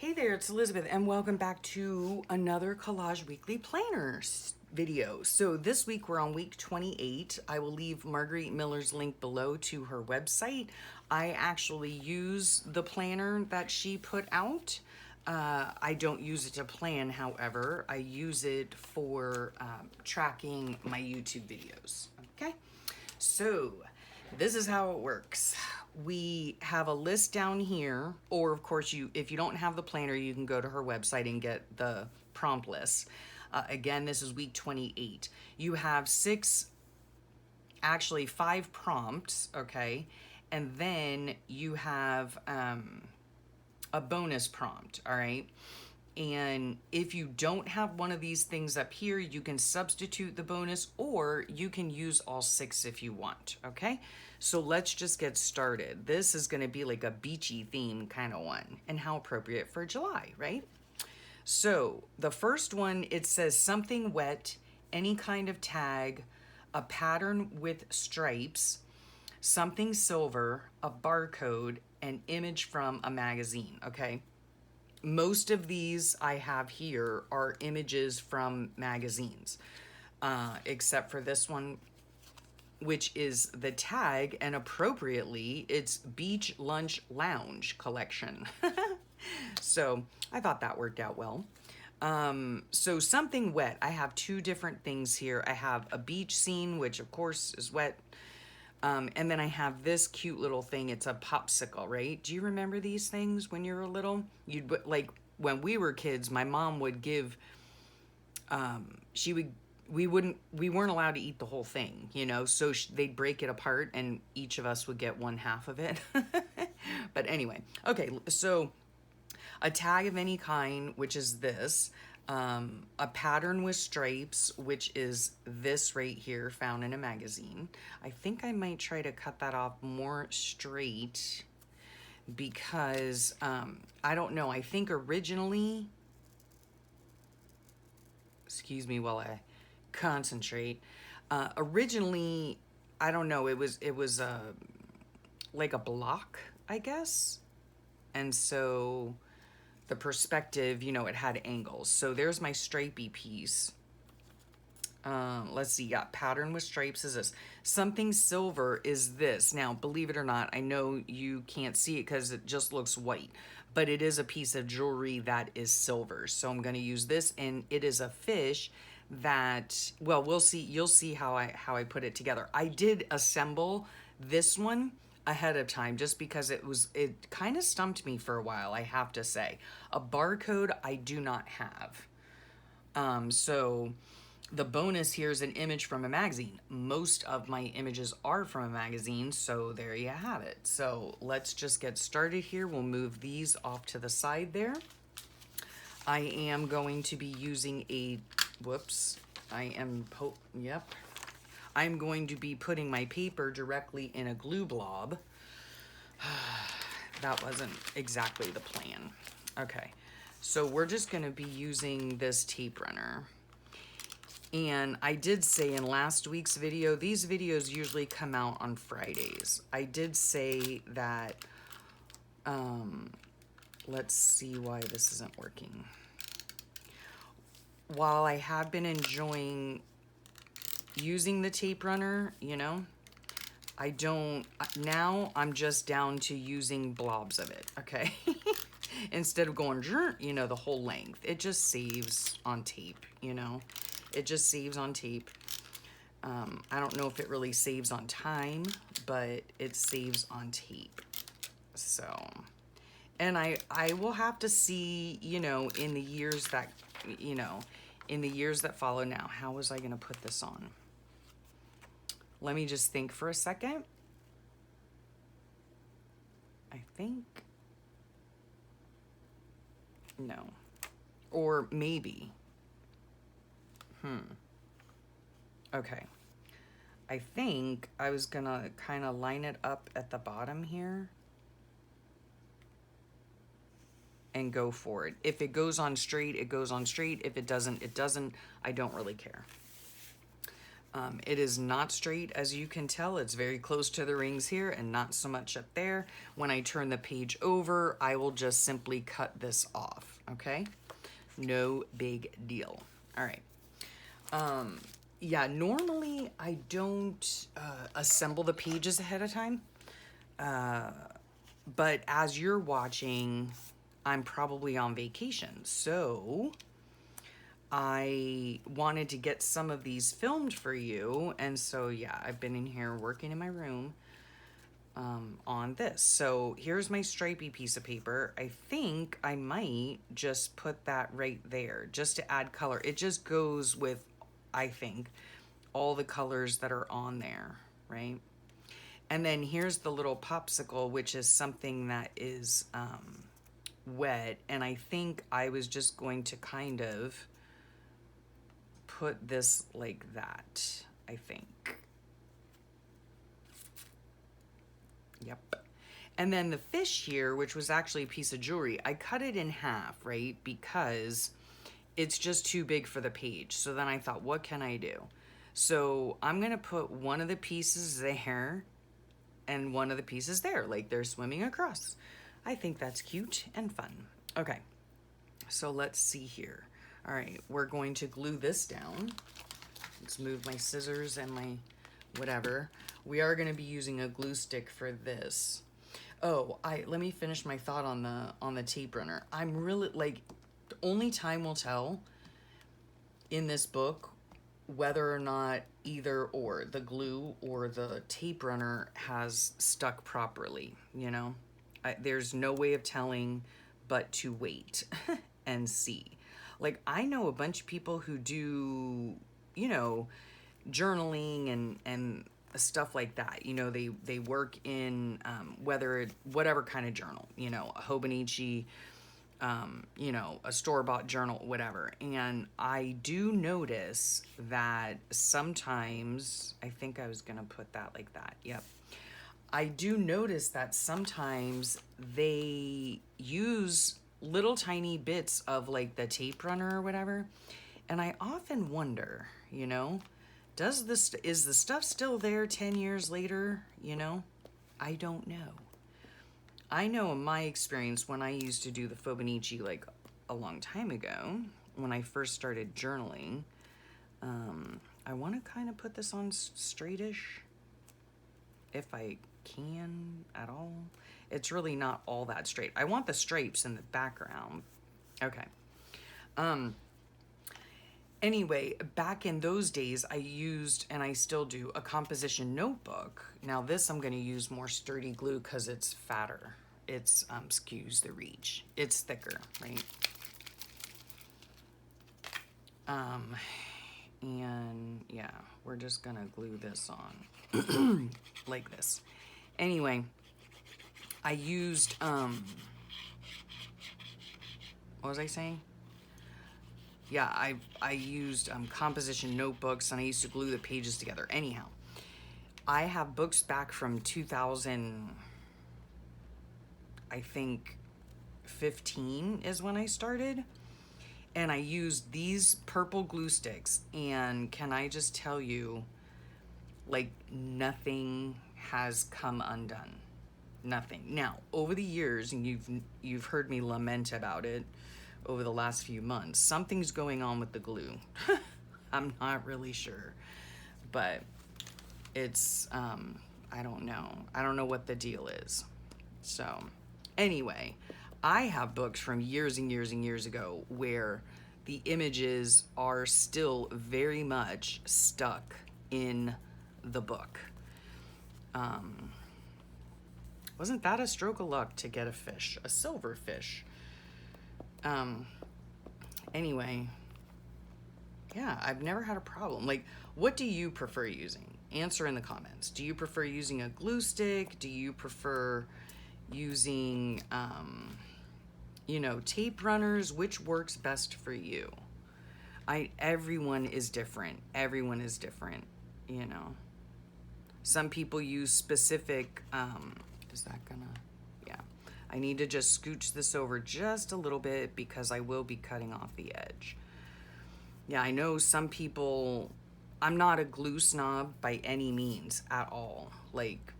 Hey there, it's Elizabeth, and welcome back to another Collage Weekly Planners video. So this week we're on week 28. I will leave Margarete Miller's link below to her website. I actually use the planner that she put out. I don't use it to plan, however. I use it for tracking my YouTube videos, okay? So this is how it works. We have a list down here, or of course, if you don't have the planner, you can go to her website and get the prompt list. Again, this is week 28. You have actually 5 prompts, okay? And then you have a bonus prompt, all right? And if you don't have one of these things up here, you can substitute the bonus, or you can use all 6 if you want, okay? So let's just get started. This is gonna be like a beachy theme kind of one, and how appropriate for July, right? So the first one, it says something wet, any kind of tag, a pattern with stripes, something silver, a barcode, an image from a magazine, okay? Most of these I have here are images from magazines, except for this one, which is the tag, and appropriately, it's Beach Lunch Lounge Collection. So I thought that worked out well. So something wet, I have 2 different things here. I have a beach scene, which of course is wet. And then I have this cute little thing. It's a popsicle, right? Do you remember these things when you were little? Like when we were kids, my mom would give, we weren't allowed to eat the whole thing, you know? So they'd break it apart and each of us would get 1/2 of it. But anyway, okay, so a tag of any kind, which is this. A pattern with stripes, which is this right here, found in a magazine. I think I might try to cut that off more straight because I don't know. I think originally, excuse me while I concentrate. Originally, I don't know. It was like a block, I guess, and so the perspective, you know, it had angles. So there's my stripey piece. Let's see, yeah, pattern with stripes is this. Something silver is this. Now, believe it or not, I know you can't see it because it just looks white, but it is a piece of jewelry that is silver. So I'm going to use this, and it is a fish that, well, we'll see. You'll see how I put it together. I did assemble this one ahead of time just because it kind of stumped me for a while, I have to say. A barcode I do not have. So the bonus here is an image from a magazine. Most of my images are from a magazine, so there you have it. So let's just get started here. We'll move these off to the side there. I am going to be using I'm going to be putting my paper directly in a glue blob. That wasn't exactly the plan. Okay, so we're just gonna be using this tape runner. And I did say in last week's video, these videos usually come out on Fridays. I did say that, let's see why this isn't working. While I have been enjoying using the tape runner, you know, now I'm just down to using blobs of it, okay? Instead of going, you know, the whole length. It just saves on tape, you know? It just saves on tape. I don't know if it really saves on time, but it saves on tape. So, and I will have to see, you know, in the years that, follow now, how was I going to put this on? Let me just think for a second. I think, no, or maybe, okay. I think I was gonna kind of line it up at the bottom here and go for it. If it goes on straight, it goes on straight. If it doesn't, it doesn't. I don't really care. It is not straight, as you can tell. It's very close to the rings here and not so much up there. When I turn the page over, I will just simply cut this off, okay? No big deal. All right. Yeah, normally I don't assemble the pages ahead of time. But as you're watching, I'm probably on vacation. So I wanted to get some of these filmed for you. And so, yeah, I've been in here working in my room on this. So here's my stripy piece of paper. I think I might just put that right there just to add color. It just goes with, I think, all the colors that are on there, right? And then here's the little popsicle, which is something that is wet. And I think I was just going to kind of put this like that, I think. Yep. And then the fish here, which was actually a piece of jewelry, I cut it in half, right? Because it's just too big for the page. So then I thought, what can I do? So I'm going to put one of the pieces there and one of the pieces there, like they're swimming across. I think that's cute and fun. Okay, so let's see here. All right, we're going to glue this down. Let's move my scissors and my whatever. We are going to be using a glue stick for this. Oh, let me finish my thought on the tape runner. I'm really, like, only time will tell in this book whether or not either or the glue or the tape runner has stuck properly, you know? There's no way of telling but to wait and see. Like, I know a bunch of people who do, you know, journaling and stuff like that. You know, they work in whatever kind of journal, you know, a Hobonichi, you know, a store-bought journal, whatever. And I do notice that sometimes, I think I was gonna put that like that, yep. I do notice that sometimes they use little tiny bits of like the tape runner or whatever. And I often wonder, you know, is the stuff still there 10 years later? You know, I don't know. I know in my experience when I used to do the Fibonacci like a long time ago, when I first started journaling, I want to kind of put this on straightish if I can at all. It's really not all that straight. I want the stripes in the background. Okay. Anyway, back in those days, I used, and I still do, a composition notebook. Now this I'm going to use more sturdy glue because it's fatter. It's, excuse the reach. It's thicker, right? And yeah, we're just going to glue this on like this. Anyway, I used, what was I saying? Yeah, I used composition notebooks and I used to glue the pages together. Anyhow, I have books back from 2000, I think 15 is when I started. And I used these purple glue sticks. And can I just tell you, like, nothing has come undone. Nothing. Now, over the years, and you've heard me lament about it, over the last few months, something's going on with the glue. I'm not really sure, but it's, I don't know what the deal is. So anyway, I have books from years and years and years ago where the images are still very much stuck in the book. Wasn't that a stroke of luck to get a fish, a silver fish? Anyway, yeah, I've never had a problem. Like, what do you prefer using? Answer in the comments. Do you prefer using a glue stick? Do you prefer using, you know, tape runners? Which works best for you? Everyone is different. Everyone is different, you know. Some people use specific, is that gonna... I need to just scooch this over just a little bit because I will be cutting off the edge. Yeah, I know some people I'm not a glue snob by any means at all. Like,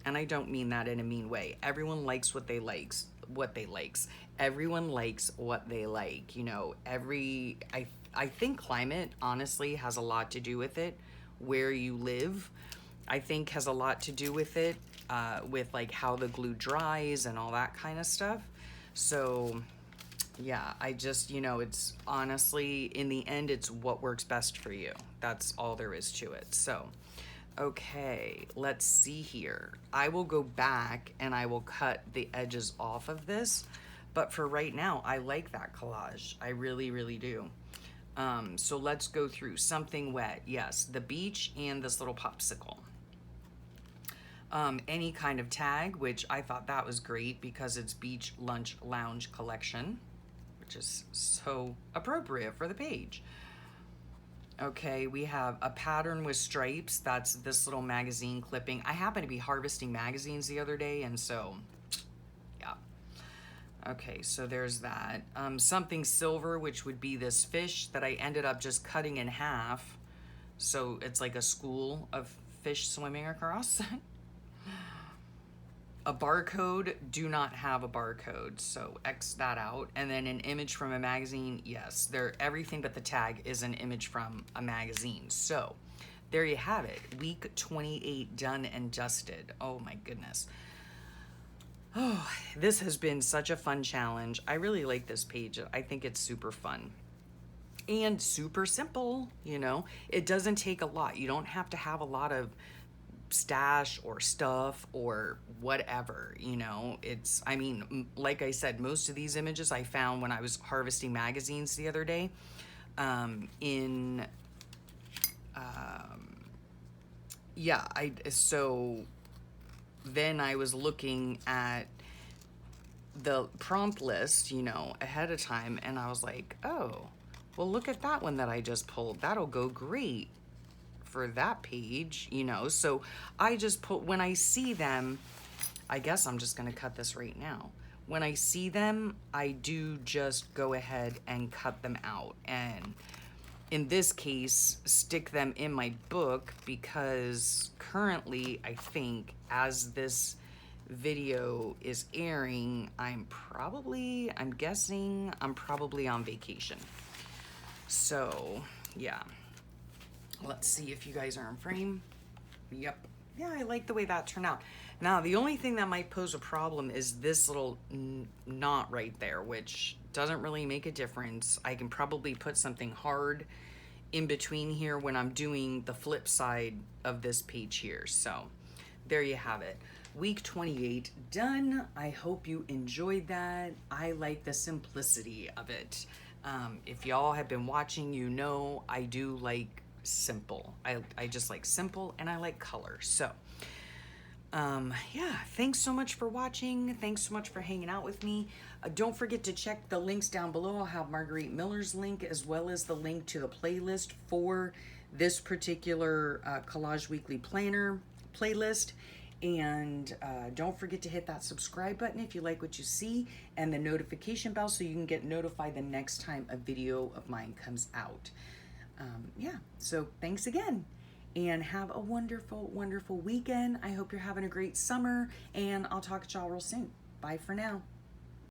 and I don't mean that in a mean way. Everyone likes what they likes. Everyone likes what they like. You know, I think climate honestly has a lot to do with it. Where you live, I think has a lot to do with it, with like how the glue dries and all that kind of stuff. So yeah, I just, you know, it's honestly, in the end, it's what works best for you. That's all there is to it. So, okay, let's see here. I will go back and I will cut the edges off of this. But for right now, I like that collage. I really, really do. So let's go through something wet. Yes, the beach and this little popsicle. Any kind of tag, which I thought that was great because it's Beach Lunch Lounge Collection, which is so appropriate for the page. Okay, we have a pattern with stripes. That's this little magazine clipping. I happened to be harvesting magazines the other day, and so, yeah. Okay, so there's that. Something silver, which would be this fish that I ended up just cutting in half. So it's like a school of fish swimming across. A barcode, do not have a barcode, so X that out. And then an image from a magazine, yes, everything but the tag is an image from a magazine. So there you have it, week 28 done and dusted. Oh my goodness. Oh, this has been such a fun challenge. I really like this page. I think it's super fun and super simple. You know, it doesn't take a lot. You don't have to have a lot of stash or stuff or whatever, you know. It's, I mean, like I said, most of these images I found when I was harvesting magazines the other day. So then I was looking at the prompt list, you know, ahead of time, and I was like, oh, well, look at that one that I just pulled. That'll go great for that page, you know. So I just put, when I see them, I guess I'm just gonna cut this right now. When I see them, I do just go ahead and cut them out, and in this case, stick them in my book, because currently, I think, as this video is airing, I'm guessing I'm probably on vacation. So yeah, let's see if you guys are in frame. Yep. Yeah, I like the way that turned out. Now, the only thing that might pose a problem is this little knot right there, which doesn't really make a difference. I can probably put something hard in between here when I'm doing the flip side of this page here. So there you have it. Week 28 done. I hope you enjoyed that. I like the simplicity of it. If y'all have been watching, you know I do like simple. I just like simple, and I like color. So yeah, thanks so much for watching. Thanks so much for hanging out with me. Don't forget to check the links down below. I'll have Margarete Miller's link, as well as the link to the playlist for this particular Collage Weekly Planner playlist. And don't forget to hit that subscribe button if you like what you see, and the notification bell so you can get notified the next time a video of mine comes out. Yeah, so thanks again, and have a wonderful, wonderful weekend. I hope you're having a great summer, and I'll talk to y'all real soon. Bye for now.